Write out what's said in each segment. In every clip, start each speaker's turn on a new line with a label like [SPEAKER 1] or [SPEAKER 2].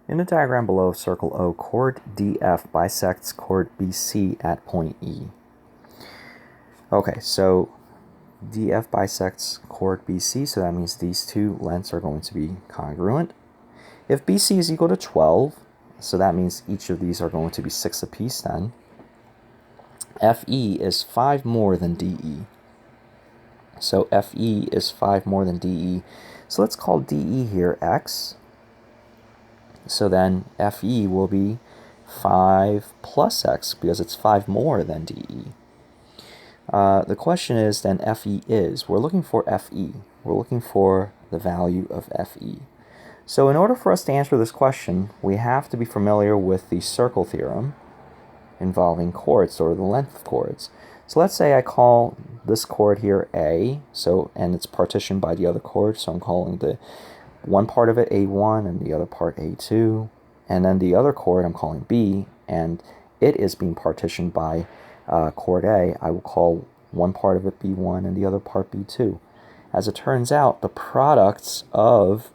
[SPEAKER 1] In the diagram below, circle O, chord DF bisects chord BC at point E. Okay, so DF bisects chord BC, so that means these two lengths are going to be congruent. If BC is equal to 12, so that means each of these are going to be 6 apiece then. FE is 5 more than DE. So FE is 5 more than DE. So let's call DE here X. So then FE will be 5 plus X because it's 5 more than DE. The question is then FE is. We're looking for FE. We're looking for the value of FE. So in order for us to answer this question, we have to be familiar with the circle theorem involving chords, or the length of chords. So let's say I call this chord here A, and it's partitioned by the other chord, so I'm calling the one part of it A1 and the other part A2, and then the other chord I'm calling B, and it is being partitioned by chord A. I will call one part of it B1 and the other part B2. As it turns out, the products of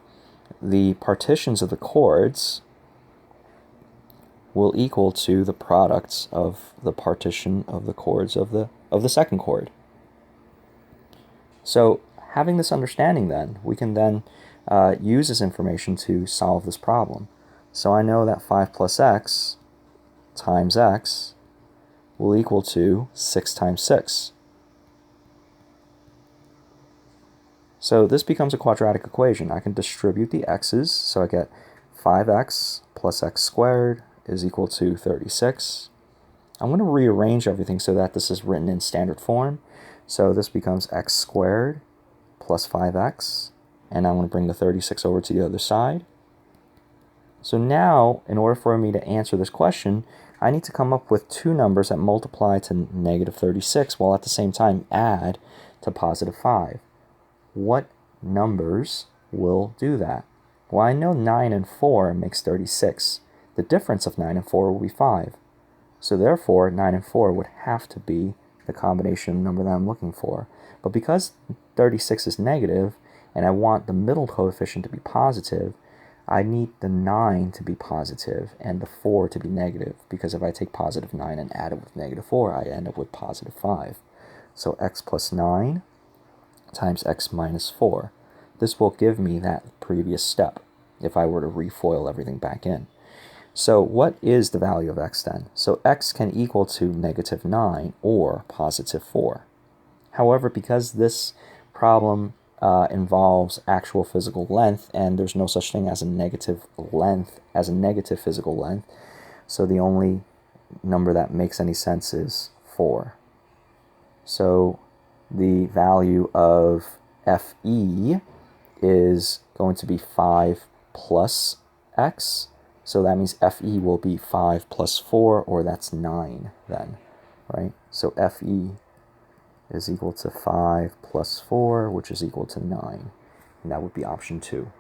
[SPEAKER 1] the partitions of the chords will equal to the products of the partition of the chords of the second chord. So having this understanding then, we can then use this information to solve this problem. So I know that 5 plus X times X will equal to 6 times 6. So this becomes a quadratic equation. I can distribute the x's, so I get 5x plus x squared is equal to 36. I'm going to rearrange everything so that this is written in standard form. So this becomes x squared plus 5x, and I'm going to bring the 36 over to the other side. So now, in order for me to answer this question, I need to come up with two numbers that multiply to negative 36 while at the same time add to positive 5. What numbers will do that? Well, I know 9 and 4 makes 36. The difference of 9 and 4 will be 5. So therefore, 9 and 4 would have to be the combination number that I'm looking for. But because 36 is negative, and I want the middle coefficient to be positive, I need the 9 to be positive and the 4 to be negative, because if I take positive 9 and add it with negative 4, I end up with positive 5. So x plus 9 times x minus 4. This will give me that previous step if I were to refoil everything back in. So what is the value of x then? So x can equal to negative 9 or positive 4. However, because this problem involves actual physical length, and there's no such thing as a negative length, as a negative physical length, so the only number that makes any sense is 4. So the value of FE is going to be 5 plus x. So that means FE will be 5 plus 4, or that's 9 then, right? So FE is equal to 5 plus 4, which is equal to 9. And that would be option 2.